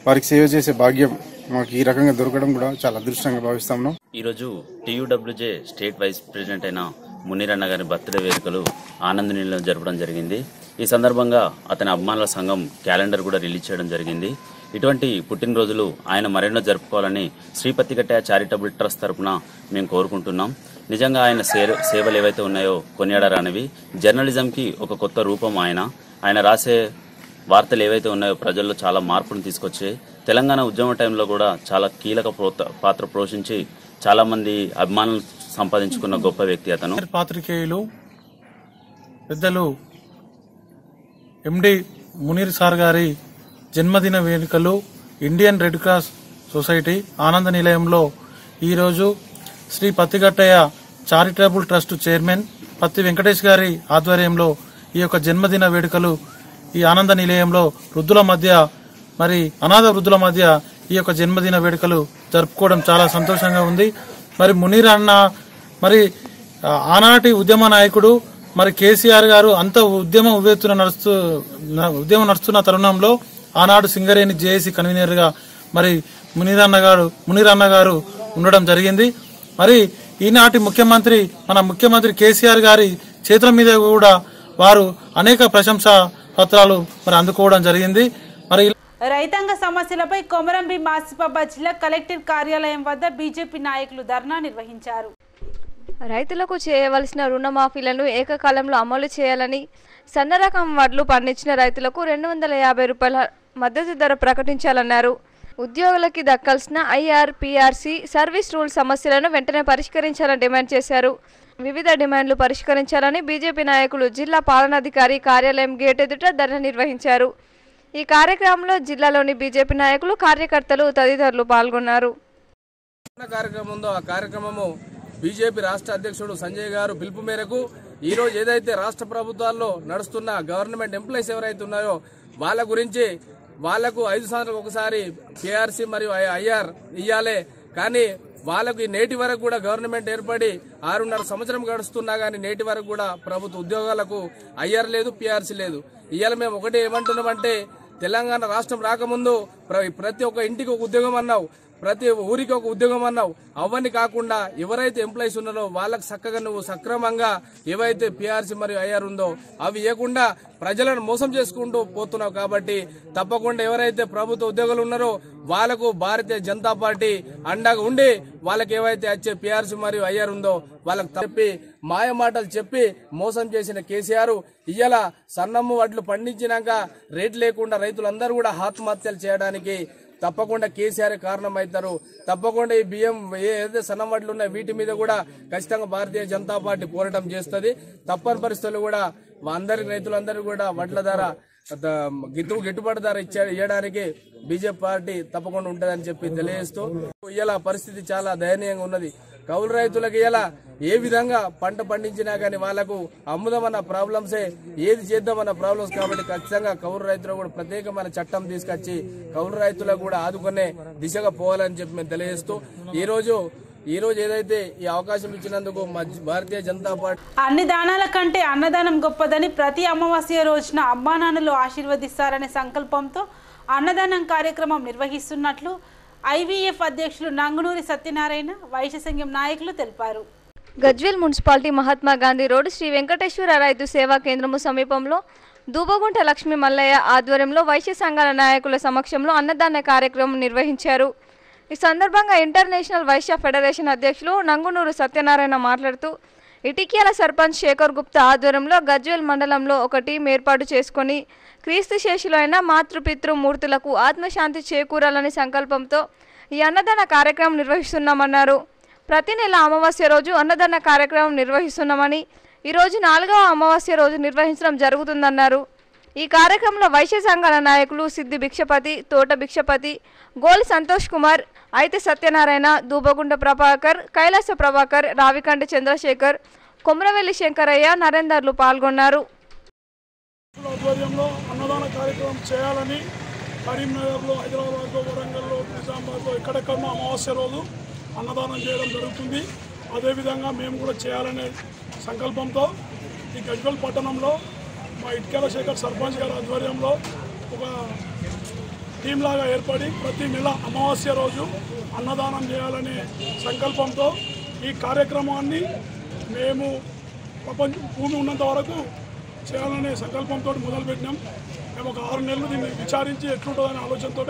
వారికి సేవ చేసే భాగ్యం మాకు ఈ రకంగా దొరకడం కూడా చాలా అదృష్టంగా భావిస్తాము. ఈరోజు టీయూడబ్ల్యూజే స్టేట్ వైస్ ప్రెసిడెంట్ అయిన మునీర్ అన్న గారి బర్త్డే వేడుకలు ఆనందనీయంలో జరపడం జరిగింది. ఈ సందర్భంగా అతని అభిమానుల సంఘం క్యాలెండర్ కూడా రిలీజ్ చేయడం జరిగింది. ఇటువంటి పుట్టినరోజులు ఆయన మరెన్నో జరుపుకోవాలని శ్రీపత్తికట్ట చారిటబుల్ ట్రస్ట్ తరఫున మేము కోరుకుంటున్నాం. నిజంగా ఆయన సేవలు ఏవైతే ఉన్నాయో కొనియాడరానివి. జర్నలిజంకి ఒక కొత్త రూపం ఆయన రాసే వార్తలు ఏవైతే ఉన్నాయో ప్రజల్లో చాలా మార్పును తీసుకొచ్చాయి. తెలంగాణ ఉద్యమ టైంలో కూడా చాలా కీలక పాత్ర పోషించి చాలా మంది అభిమానులు సంపాదించుకున్న గొప్ప వ్యక్తి అతను. పాత్రికేయులు పెద్దలు ఎండి మునీర్ సార్ గారి జన్మదిన వేడుకలు ఇండియన్ రెడ్ క్రాస్ సొసైటీ ఆనంద నిలయంలో ఈరోజు శ్రీ పత్తిగట్టయ్య చారిటబుల్ ట్రస్ట్ చైర్మన్ పత్తి వెంకటేష్ గారి ఆధ్వర్యంలో ఈ యొక్క జన్మదిన వేడుకలు ఈ ఆనంద నిలయంలో వృద్ధుల మధ్య మరి అనాథ వృద్ధుల మధ్య ఈ యొక్క జన్మదిన వేడుకలు జరుపుకోవడం చాలా సంతోషంగా ఉంది. మరి మునీర్ అన్న మరి ఆనాటి ఉద్యమ నాయకుడు, మరి కేసీఆర్ గారు అంత ఉద్యమం నడుస్తున్న తరుణంలో ఆనాడు సింగరేణి జేఏసీ కన్వీనర్ గా మరి మునీర్ అన్న గారు ఉండడం జరిగింది. మరి ఈనాటి మన ముఖ్యమంత్రి కేసీఆర్ గారి చేతుల మీద కూడా వారు అనేక ప్రశంసా పత్రాలు మరి అందుకోవడం జరిగింది. మరి రైతాంగ సమస్యలపై కొమరంభీం ఆసిఫాబాద్ జిల్లా కలెక్టర్ కార్యాలయం వద్ద బీజేపీ నాయకులు ధర్నా నిర్వహించారు. రైతులకు చేయవలసిన రుణమాఫీలను ఏకకాలంలో అమలు చేయాలని, సన్న రకం వడ్లు పండించిన రైతులకు 250 రూపాయల మద్దతు ధర ప్రకటించాలన్నారు. ఉద్యోగులకి దక్కాల్సిన ఐఆర్, పీఆర్సీ, సర్వీస్ రూల్ సమస్యలను వెంటనే పరిష్కరించాలని డిమాండ్ చేశారు. వివిధ డిమాండ్లు పరిష్కరించాలని బీజేపీ నాయకులు జిల్లా పాలనాధికారి కార్యాలయం గేట్ ఎదుట ధర్నా నిర్వహించారు. ఈ కార్యక్రమంలో జిల్లాలోని బీజేపీ నాయకులు, కార్యకర్తలు తదితరులు పాల్గొన్నారు. బీజేపీ రాష్ట్ర అధ్యక్షుడు సంజయ్ గారు పిలుపు మేరకు ఈ రోజు ఏదైతే రాష్ట్ర ప్రభుత్వాల్లో నడుస్తున్న గవర్నమెంట్ ఎంప్లాయీస్ ఎవరైతే ఉన్నారో వాళ్ళ గురించి వాళ్లకు 5 సంవత్సరాలకు ఒకసారి పీఆర్సీ మరియు ఐఆర్ ఇయ్యాలి. కానీ వాళ్ళకు నేటి వరకు కూడా గవర్నమెంట్ ఏర్పడి 6.5 సంవత్సరం గడుస్తున్నా కానీ నేటి వరకు కూడా ప్రభుత్వ ఉద్యోగాలకు ఐఆర్ లేదు, పీఆర్సీ లేదు. ఇవాళ మేము ఒకటి ఏమంటున్నామంటే, తెలంగాణ రాష్ట్రం రాకముందు ప్రతి ఒక్క ఇంటికి ఒక ఉద్యోగం అన్నావు, ప్రతి ఊరికి ఒక ఉద్యోగం అన్నావు. అవన్నీ కాకుండా ఎవరైతే ఎంప్లాయీస్ ఉన్నారో వాళ్ళకి చక్కగా నువ్వు సక్రమంగా ఏవైతే పీఆర్సీ మరియు ఐఆర్ ఉందో అవి ఇవ్వకుండా ప్రజలను మోసం చేసుకుంటూ పోతున్నావు. కాబట్టి తప్పకుండా ఎవరైతే ప్రభుత్వ ఉద్యోగులు ఉన్నారో వాళ్లకు భారతీయ జనతా పార్టీ అండగా ఉండి వాళ్ళకి ఏవైతే వచ్చే పీఆర్సీ మరియు ఐఆర్ ఉందో వాళ్ళకి చెప్పి మాయ మాటలు చెప్పి మోసం చేసిన కేసీఆర్ ఇయ్యాల సన్నమ్ము వడ్లు పండించినాక రేట్ లేకుండా రైతులందరూ కూడా ఆత్మహత్యలు చేయడానికి తప్పకుండా కేసీఆర్ కారణం అవుతారు. తప్పకుండా ఈ బియ్యం ఏదైతే సన్నం వడ్లు ఉన్నాయో వీటి మీద కూడా ఖచ్చితంగా భారతీయ జనతా పార్టీ పోరాటం చేస్తుంది. తప్పని పరిస్థితులు కూడా రైతులందరూ కూడా వడ్ల ధర గిట్టుబాటు ధర ఇవ్వడానికి బీజేపీ పార్టీ తప్పకుండా ఉంటుందని చెప్పి తెలియజేస్తూ ఇలా పరిస్థితి చాలా దయనీయంగా ఉన్నది. కౌలు రైతులకు ఇలా ఏ విధంగా పంట పండించినా గానీ వాళ్లకు అమ్ముదామన్న ప్రాబ్లమ్సే, ఏది చేద్దామన్న ప్రాబ్లమ్స్. కాబట్టి ఖచ్చితంగా కౌలు రైతులకు కూడా ప్రత్యేకమైన చట్టం తీసుకొచ్చి కౌలు రైతులకు కూడా ఆదుకునే దిశగా పోవాలని చెప్పి మేము తెలియజేస్తూ ఈ రోజు ఏదైతే ఈ అవకాశం ఇచ్చినందుకు భారతీయ జనతా పార్టీ అన్ని దానాల కంటే అన్నదానం గొప్పదని, ప్రతి అమావాస్య రోజున అమ్మానాన్నలు ఆశీర్వదిస్తారనే సంకల్పంతో అన్నదానం కార్యక్రమం నిర్వహిస్తున్నట్లు ఐవీఎఫ్ అధ్యక్షులు నంగునూరి సత్యనారాయణ, వైశ్య సంఘం నాయకులు తెలిపారు. గజ్వేల్ మున్సిపాలిటీ మహాత్మా గాంధీ రోడ్ శ్రీ వెంకటేశ్వర రైతు సేవా కేంద్రము సమీపంలో దూబగుంట లక్ష్మీ మల్లయ్య ఆధ్వర్యంలో వైశ్య సంఘాల నాయకుల సమక్షంలో అన్నదాన కార్యక్రమం నిర్వహించారు. ఈ సందర్భంగా ఇంటర్నేషనల్ వైశ్య ఫెడరేషన్ అధ్యక్షులు నంగునూరు సత్యనారాయణ మాట్లాడుతూ, ఇటిక్యాల సర్పంచ్ శేఖర్ గుప్తా ఆధ్వర్యంలో గజ్వేల్ మండలంలో ఒక టీం ఏర్పాటు చేసుకుని క్రీస్తు శేషులైన మాతృపితృ మూర్తులకు ఆత్మశాంతి చేకూరాలని సంకల్పంతో ఈ అన్నదాన కార్యక్రమం నిర్వహిస్తున్నామన్నారు. ప్రతి నెల అమావాస్య రోజు అన్నదాన కార్యక్రమం నిర్వహిస్తున్నామని, ఈరోజు 4వ అమావాస్య రోజు నిర్వహించడం జరుగుతుందన్నారు. ఈ కార్యక్రమంలో వైశ్య సంఘాల నాయకులు సిద్ధి భిక్షపతి, తోట భిక్షపతి, గోల్ సంతోష్ కుమార్, అయితే సత్యనారాయణ, దూబగుండ ప్రభాకర్, కైలాస ప్రభాకర్, రావికంటి చంద్రశేఖర్, కొమరవెల్లి శంకరయ్య, నరేందర్లు పాల్గొన్నారు. ఆధ్వర్యంలో అన్నదాన కార్యక్రమం చేయాలని కరీంనగర్లో, హైదరాబాద్లో, వరంగల్లో, నిజామాబాద్లో ఎక్కడెక్కడో అమావాస్య రోజు అన్నదానం చేయడం జరుగుతుంది. అదేవిధంగా మేము కూడా చేయాలనే సంకల్పంతో ఈ గజ్వేల్ పట్టణంలో మా ఇట్కేల శేఖర్ సర్పంచ్ గారి ఆధ్వర్యంలో ఒక టీం లాగా ఏర్పడి ప్రతి నెల అమావాస్య రోజు అన్నదానం చేయాలనే సంకల్పంతో ఈ కార్యక్రమాన్ని మేము భూమి ఉన్నంత వరకు చేయాలనే సంకల్పంతో మొదలుపెట్టినాం. మేము ఒక 6 నెలలు దీన్ని విచారించి ఎట్లుంటుందనే ఆలోచనతో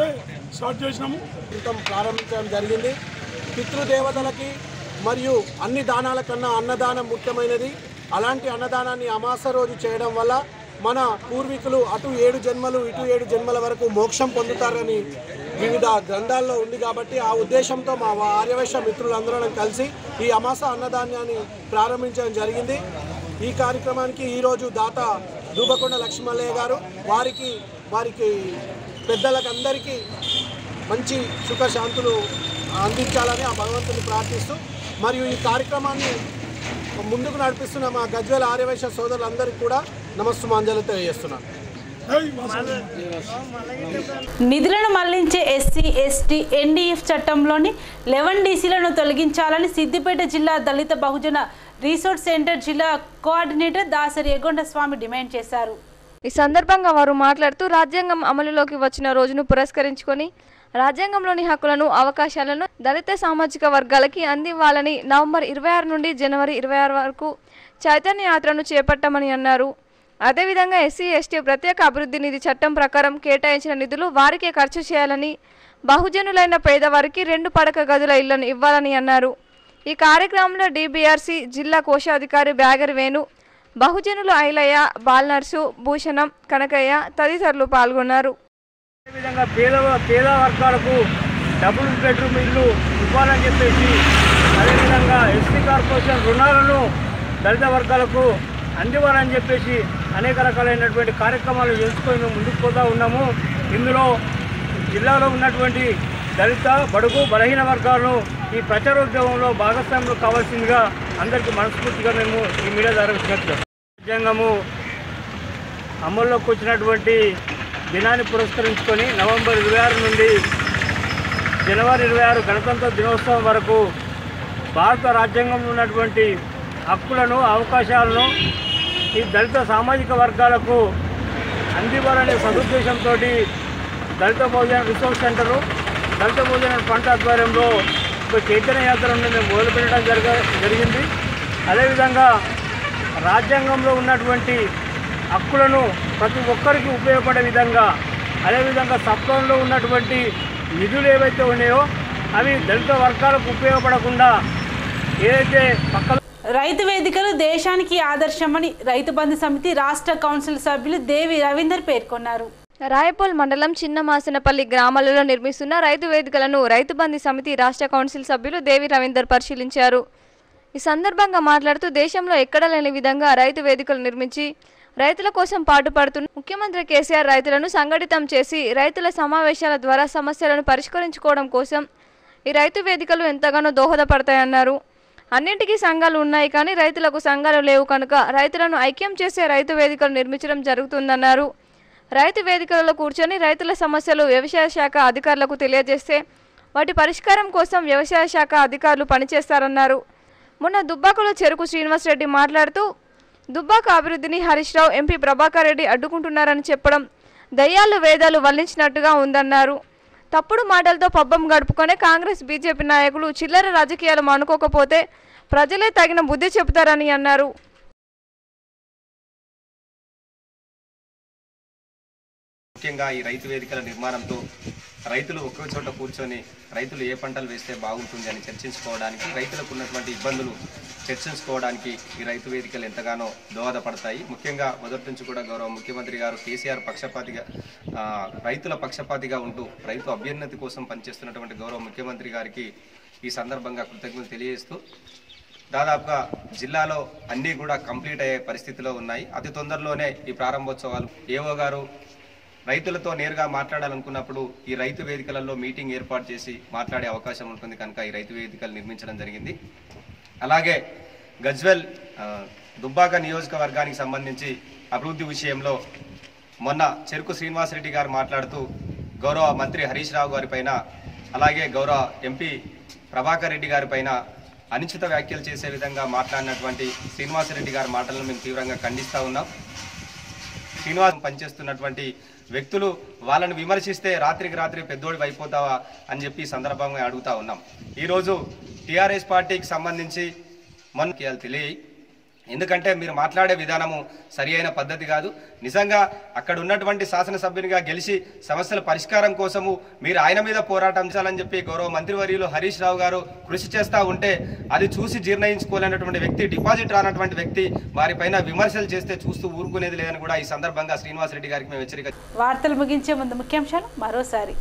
స్టార్ట్ చేసినాము. ప్రారంభించడం జరిగింది. పితృదేవతలకి మరియు అన్ని దానాల కన్నా అన్నదానం ముఖ్యమైనది. అలాంటి అన్నదానాన్ని అమావాస్య రోజు చేయడం వల్ల మన పూర్వీకులు అటు 7 జన్మలు ఇటు 7 జన్మల వరకు మోక్షం పొందుతారని వివిధ గ్రంథాల్లో ఉంది. కాబట్టి ఆ ఉద్దేశంతో మా ఆర్యవైశ్య మిత్రులందరం కలిసి ఈ అమావాస్య అన్నదానాన్ని ప్రారంభించడం జరిగింది. ఈ కార్యక్రమానికి ఈరోజు దాత దూబకొండ లక్ష్మల్లయ్య గారు వారికి పెద్దలకు అందరికీ మంచి సుఖశాంతులు అందించాలని ఆ భగవంతుని ప్రార్థిస్తూ మరియు ఈ కార్యక్రమాన్ని ముందుకు నడిపిస్తున్న మా గజ్వేల్ ఆర్యవైశ్య సోదరులందరికీ కూడా నమస్సుమాంజలి తెలియజేస్తున్నాను. నిధులను మళ్లించే ఎస్సీ, ఎస్టీ, ఎన్డీఎఫ్ చట్టంలోని 11 డీసీలను తొలగించాలని సిద్దిపేట జిల్లా దళిత బహుజన రీసోర్స్ సెంటర్ జిల్లా కోఆర్డినేటర్ దాసరి ఎగొండ స్వామి డిమాండ్ చేశారు. ఈ సందర్భంగా వారు మాట్లాడుతూ రాజ్యాంగం అమలులోకి వచ్చిన రోజును పురస్కరించుకొని రాజ్యాంగంలోని హక్కులను, అవకాశాలను దళిత సామాజిక వర్గాలకి అందివ్వాలని నవంబర్ 26 నుండి జనవరి 26 వరకు చైతన్య యాత్రను చేపట్టామని అన్నారు. అదేవిధంగా ఎస్సీ, ఎస్టీ ప్రత్యేక అభివృద్ధి నిధి చట్టం ప్రకారం కేటాయించిన నిధులు వారికే ఖర్చు చేయాలని, బహుజనులైన పేదవారికి 2 పడక గదుల ఇళ్లను ఇవ్వాలని అన్నారు. ఈ కార్యక్రమంలో డిబిఆర్సి జిల్లా కోశాధికారి బ్యాగర్ వేణు, బహుజనులు ఐలయ్య, బాల్నర్సు, భూషణం, కనకయ్య తదితరులు పాల్గొన్నారు. అదేవిధంగా పేద వర్గాలకు డబుల్ బెడ్రూమ్ ఇల్లు ఇవ్వాలని చెప్పేసి, అదేవిధంగా ఎస్టీ కార్పొరేషన్ రుణాలను దళిత వర్గాలకు అందివ్వాలని చెప్పేసి అనేక రకాలైనటువంటి కార్యక్రమాలు ఎంచుకొని మేము ముందుకు పోతూ ఉన్నాము. ఇందులో జిల్లాలో ఉన్నటువంటి దళిత, బడుగు, బలహీన వర్గాలను ఈ ప్రచారోద్యమంలో భాగస్వాములు కావాల్సిందిగా అందరికీ మనస్ఫూర్తిగా మేము ఈ మీడియా ద్వారా విజ్ఞప్తి చేస్తాం. రాజ్యాంగము అమల్లోకి వచ్చినటువంటి దినాన్ని పురస్కరించుకొని నవంబర్ 26 నుండి జనవరి 26 గణతంత్ర దినోత్సవం వరకు భారత రాజ్యాంగంలో ఉన్నటువంటి హక్కులను, అవకాశాలను ఈ దళిత సామాజిక వర్గాలకు అందివ్వాలనే సదుద్దేశంతో దళిత బహుజన రిసోర్స్ సెంటరు, దళిత బహుజన ఫ్రంట్ ఆధ్వర్యంలో ఒక చైతన్య యాత్రను మేము మొదలుపెట్టడం జరిగింది. అదేవిధంగా రాజ్యాంగంలో ఉన్నటువంటి హక్కులను ప్రతి ఒక్కరికి ఉపయోగపడే విధంగా, అదేవిధంగా సప్లంలో ఉన్నటువంటి నిధులు ఏవైతే ఉన్నాయో అవి దళిత వర్గాలకు ఉపయోగపడకుండా ఏదైతే పక్కన రైతు వేదికలు దేశానికి ఆదర్శమని రైతు బంధు సమితి రాష్ట్ర కౌన్సిల్ సభ్యులు దేవి రవీందర్ పేర్కొన్నారు. రాయపూల్ మండలం చిన్నమాసనపల్లి గ్రామాలలో నిర్మిస్తున్న రైతు వేదికలను రైతు బంధు సమితి రాష్ట్ర కౌన్సిల్ సభ్యులు దేవి రవీందర్ పరిశీలించారు. ఈ సందర్భంగా మాట్లాడుతూ దేశంలో ఎక్కడ లేని విధంగా రైతు వేదికలు నిర్మించి రైతుల కోసం పాటుపడుతున్న ముఖ్యమంత్రి కేసీఆర్ రైతులను సంఘటితం చేసి రైతుల సమావేశాల ద్వారా సమస్యలను పరిష్కరించుకోవడం కోసం ఈ రైతు వేదికలు ఎంతగానో దోహదపడతాయన్నారు. అన్నింటికీ సంఘాలు ఉన్నాయి కానీ రైతులకు సంఘాలు లేవు కనుక రైతులను ఐక్యం చేసే రైతు వేదికలు నిర్మించడం జరుగుతుందన్నారు. రైతు వేదికలలో కూర్చొని రైతుల సమస్యలు వ్యవసాయ శాఖ అధికారులకు తెలియజేస్తే వాటి పరిష్కారం కోసం వ్యవసాయ శాఖ అధికారులు పనిచేస్తారన్నారు. మొన్న దుబ్బాకలో చెరుకు శ్రీనివాసరెడ్డి మాట్లాడుతూ దుబ్బాక అభివృద్ధిని హరీష్ రావు, ఎంపీ ప్రభాకర్ రెడ్డి అడ్డుకుంటున్నారని చెప్పడం దయ్యాలు వేదాలు వల్లించినట్టుగా ఉందన్నారు. తప్పుడు మాటలతో పబ్బం గడుపుకునే కాంగ్రెస్, బీజేపీ నాయకులు చిల్లర రాజకీయాలు మానుకోకపోతే ప్రజలే తగిన బుద్ధి చెబుతారని అన్నారు. ముఖ్యంగా ఈ రైతు వేదికల నిర్మాణంతో రైతులు ఒకే చోట కూర్చొని రైతులు ఏ పంటలు వేస్తే బాగుంటుంది అని చర్చించుకోవడానికి, రైతులకు ఉన్నటువంటి ఇబ్బందులు చర్చించుకోవడానికి ఈ రైతు వేదికలు ఎంతగానో దోహదపడతాయి. ముఖ్యంగా మొదటి నుంచి కూడా గౌరవ ముఖ్యమంత్రి గారు కేసీఆర్ పక్షపాతిగా, రైతుల పక్షపాతిగా ఉంటూ రైతు అభ్యున్నతి కోసం పనిచేస్తున్నటువంటి గౌరవ ముఖ్యమంత్రి గారికి ఈ సందర్భంగా కృతజ్ఞతలు తెలియజేస్తూ దాదాపుగా జిల్లాలో అన్నీ కూడా కంప్లీట్ అయ్యే పరిస్థితిలో ఉన్నాయి. అతి తొందరలోనే ఈ ప్రారంభోత్సవాలు ఏవో గారు రైతులతో నేరుగా మాట్లాడాలనుకున్నప్పుడు ఈ రైతు వేదికలలో మీటింగ్ ఏర్పాటు చేసి మాట్లాడే అవకాశం ఉంటుంది కనుక ఈ రైతు వేదికలు నిర్మించడం జరిగింది. అలాగే గజ్వెల్ దుబ్బాక నియోజకవర్గానికి సంబంధించి అభివృద్ధి విషయంలో మొన్న చెరుకు శ్రీనివాసరెడ్డి గారు మాట్లాడుతూ గౌరవ మంత్రి హరీష్ రావు గారి పైన అలాగే గౌరవ ఎంపీ ప్రభాకర్ రెడ్డి గారి పైన అనుచిత వ్యాఖ్యలు చేసే విధంగా మాట్లాడినటువంటి శ్రీనివాసరెడ్డి గారి మాటలను మేము తీవ్రంగా ఖండిస్తూ ఉన్నాం. శ్రీనివాసం పనిచేస్తున్నటువంటి వ్యక్తులు వాళ్ళని విమర్శిస్తే రాత్రికి రాత్రి పెద్దోడివి అయిపోతావా అని చెప్పి సందర్భంగా అడుగుతా ఉన్నాం. ఈరోజు టీఆర్ఎస్ పార్టీకి సంబంధించి మొన్న తెలియ ఎందుకంటే మీరు మాట్లాడే విధానము సరి అయిన పద్ధతి కాదు. నిజంగా అక్కడ ఉన్నటువంటి శాసనసభ్యునిగా గెలిచి సమస్యల పరిష్కారం కోసము మీరు ఆయన మీద పోరాటం చేయాలని చెప్పి గౌరవ మంత్రివర్యులు హరీష్ రావు గారు కృషి చేస్తూ ఉంటే అది చూసి జీర్ణయించుకోలేనటువంటి వ్యక్తి, డిపాజిట్ రానటువంటి వ్యక్తి వారిపైన విమర్శలు చేస్తే చూస్తూ ఊరుకునేది లేదని కూడా ఈ సందర్భంగా శ్రీనివాసరెడ్డి గారికి మేము హెచ్చరిక. వార్తలు ముగించే ముందు ముఖ్యాంశాలు మరోసారి.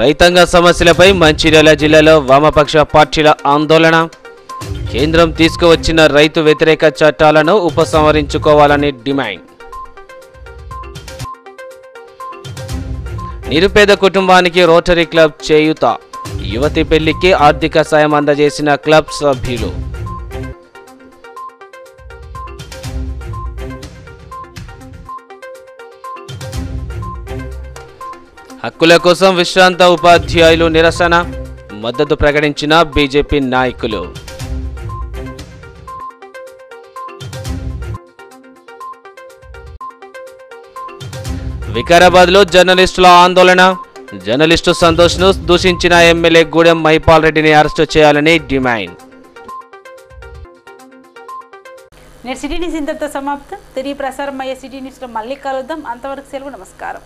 రైతాంగ సమస్యలపై మంచిర్యాల జిల్లాలో వామపక్ష పార్టీల ఆందోళన. కేంద్రం తీసుకువచ్చిన రైతు వ్యతిరేక చట్టాలను ఉపసంహరించుకోవాలని డిమాండ్. నిరుపేద కుటుంబానికి రోటరీ క్లబ్ చేయూత. యువతి పెళ్లికి ఆర్థిక సాయం అందజేసిన క్లబ్ సభ్యులు. హక్కుల కోసం విశ్రాంత ఉపాధ్యాయులు నిరసన. మద్దతు ప్రకటించిన బీజేపీ నాయకులు. వికారాబాద్లో జర్నలిస్టుల ఆందోళన. జర్నలిస్టు సంతోష్ను దూషించిన ఎమ్మెల్యే గూడెం మహిపాల్ రెడ్డిని అరెస్టు చేయాలని డిమాండ్. నేటి సిటీ న్యూస్ ఇంతటితో సమాప్తం. తిరిగి ప్రసారం అయ్యే సిటీ న్యూస్లో మళ్ళీ కలుద్దాం. అంతవరకు సెలవు. నమస్కారం.